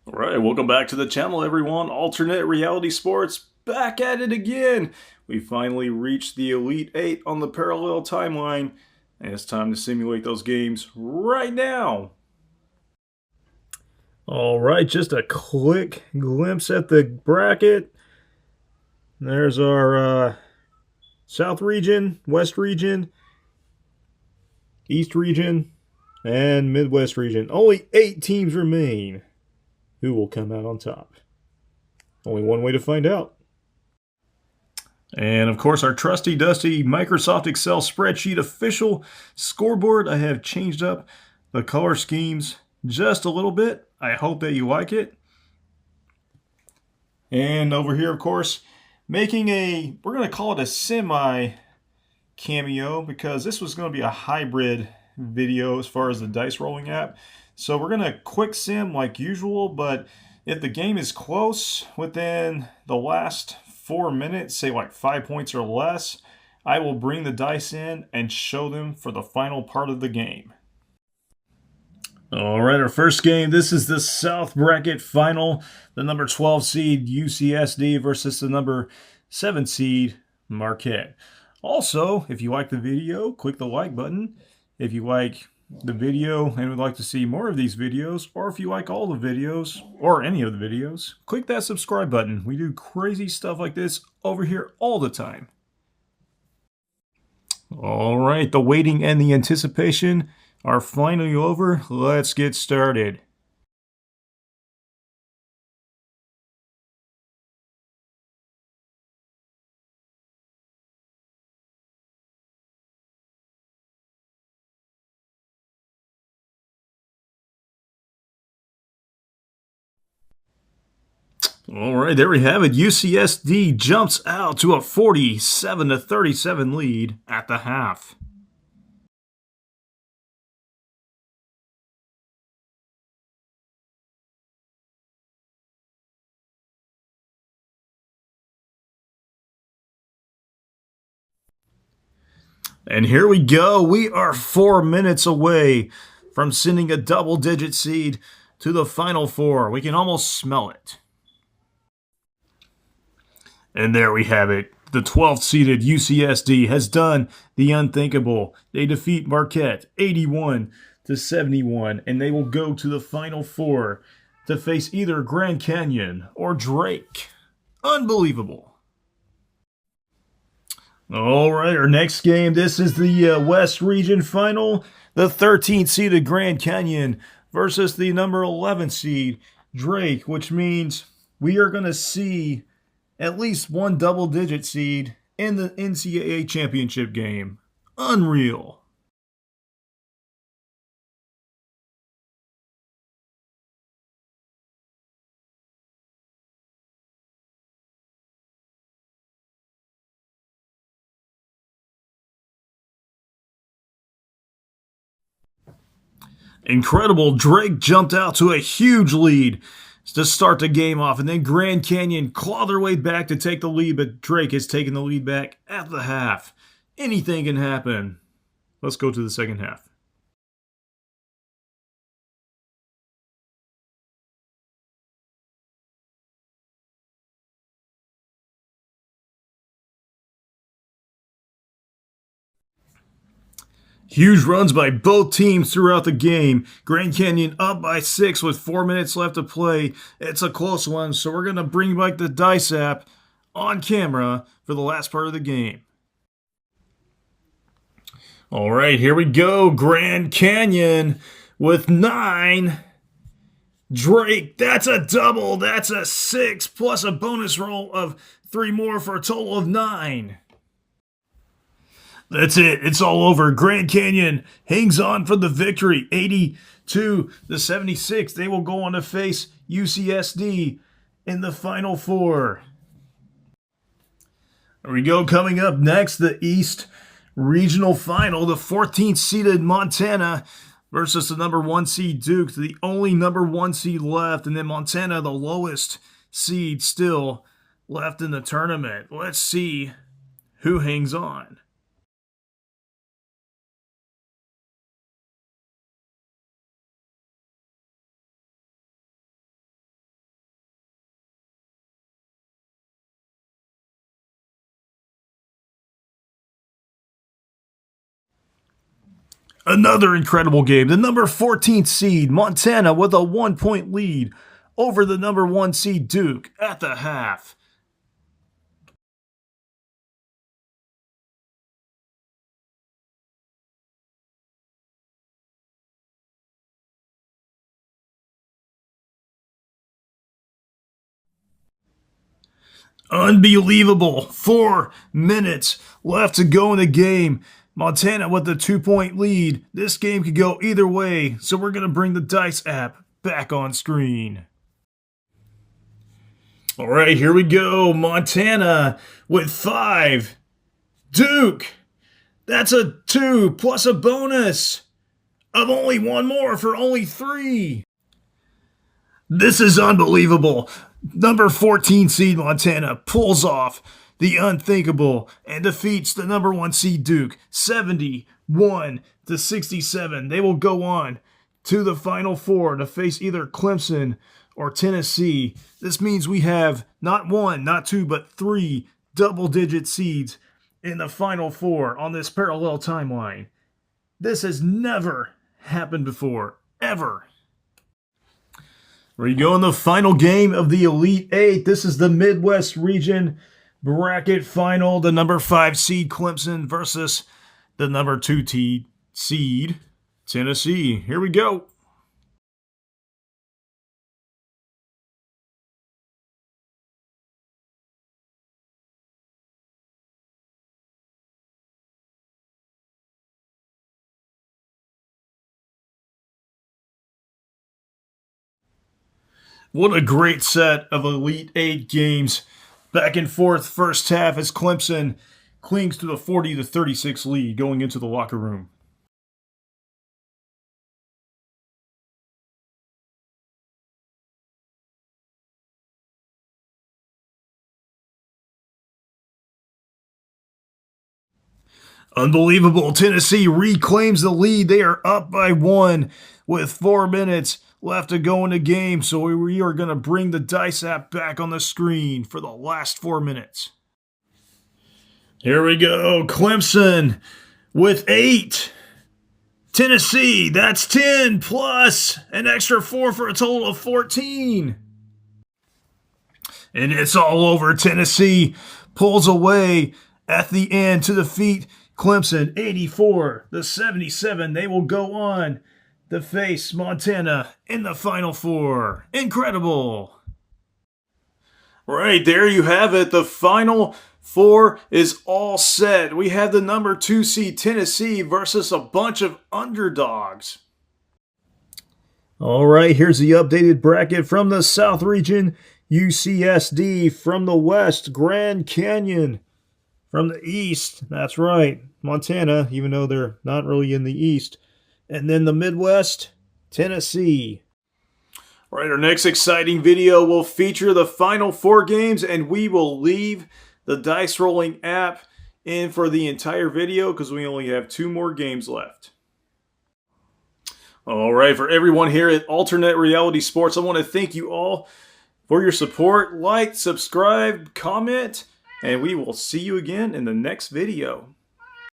All right, welcome back to the channel, everyone. Alternate Reality Sports, back at it again. We finally reached the Elite Eight on the parallel timeline, and it's time to simulate those games right now. All right, just a quick glimpse at the bracket. There's our South region, West region, East region, and Midwest region. Only 8 teams remain. Who will come out on top? Only one way to find out. And of course, our trusty dusty Microsoft Excel spreadsheet official scoreboard. I have changed up the color schemes just a little bit. I hope that you like it. And over here, of course, making we're going to call it a semi cameo because this was going to be a hybrid video as far as the dice rolling app. So we're going to quick sim like usual, but if the game is close within the last 4 minutes, say like 5 points or less, I will bring the dice in and show them for the final part of the game. All right, our first game, this is the South Bracket Final. The number 12 seed UCSD versus the number 7 seed Marquette. Also, if you like the video, click the like button. If you like the video and would like to see more of these videos, or if you like all the videos or any of the videos, click that subscribe button. We do crazy stuff like this over here all the time. All right, the waiting and the anticipation are finally over. Let's get started. All right, there we have it. UCSD jumps out to a 47-37 lead at the half. And here we go. We are 4 minutes away from sending a double-digit seed to the Final Four. We can almost smell it. And there we have it. The 12th seeded UCSD has done the unthinkable. They defeat Marquette 81-71, and they will go to the Final Four to face either Grand Canyon or Drake. Unbelievable. All right, our next game, this is the West Region Final. The 13th seeded Grand Canyon versus the number 11 seed Drake, which means we are going to see at least one double-digit seed in the NCAA championship game. Unreal. Incredible. Drake jumped out to a huge lead to start the game off, and then Grand Canyon clawed their way back to take the lead, but Drake has taken the lead back at the half. Anything can happen. Let's go to the second half. Huge runs by both teams throughout the game. Grand Canyon up by 6 with 4 minutes left to play. It's a close one, so we're going to bring back the dice app on camera for the last part of the game. All right, here we go. Grand Canyon with 9. Drake, that's a double. That's a 6 plus a bonus roll of 3 more for a total of 9. That's it. It's all over. Grand Canyon hangs on for the victory, 82-76. They will go on to face UCSD in the Final Four. There we go. Coming up next, the East Regional Final. The 14th seeded Montana versus the number 1 seed Duke, the only number 1 seed left. And then Montana, the lowest seed still left in the tournament. Let's see who hangs on. Another incredible game. The number 14th seed, Montana, with a 1-point lead over the number 1 seed, Duke, at the half. Unbelievable. 4 minutes left to go in the game. Montana with the 2-point lead. This game could go either way, so we're going to bring the Dice app back on screen. All right, here we go. Montana with 5. Duke, that's a 2 plus a bonus of only 1 more for only 3. This is unbelievable. Number 14 seed Montana pulls off the unthinkable and defeats the number 1 seed Duke 71-67. They will go on to the Final Four to face either Clemson or Tennessee. This means we have not 1, not 2, but 3 double-digit seeds in the Final Four on this parallel timeline. This has never happened before, ever. We go in the final game of the Elite Eight. This is the Midwest Region Bracket Final. The number 5 seed Clemson versus the number 2 seed Tennessee. Here we go. What a great set of Elite Eight games. Back and forth first half as Clemson clings to the 40-36 lead going into the locker room. Unbelievable. Tennessee reclaims the lead. They are up by 1 with 4 minutes left to go in the game. So we are going to bring the Dice app back on the screen for the last 4 minutes. Here we go. Clemson with 8. Tennessee, that's 10 plus an extra 4 for a total of 14. And it's all over. Tennessee pulls away at the end to defeat Clemson 84-77. They will go on to face Montana in the Final Four. Incredible. Right, there you have it. The Final Four is all set. We have the number 2 seed Tennessee versus a bunch of underdogs. All right, here's the updated bracket from the South Region. UCSD from the West, Grand Canyon. From the East, that's right, Montana, even though they're not really in the East. And then the Midwest, Tennessee. All right, our next exciting video will feature the Final Four games, and we will leave the Dice Rolling app in for the entire video because we only have 2 more games left. All right, for everyone here at Alternate Reality Sports, I want to thank you all for your support. Like, subscribe, comment, and we will see you again in the next video.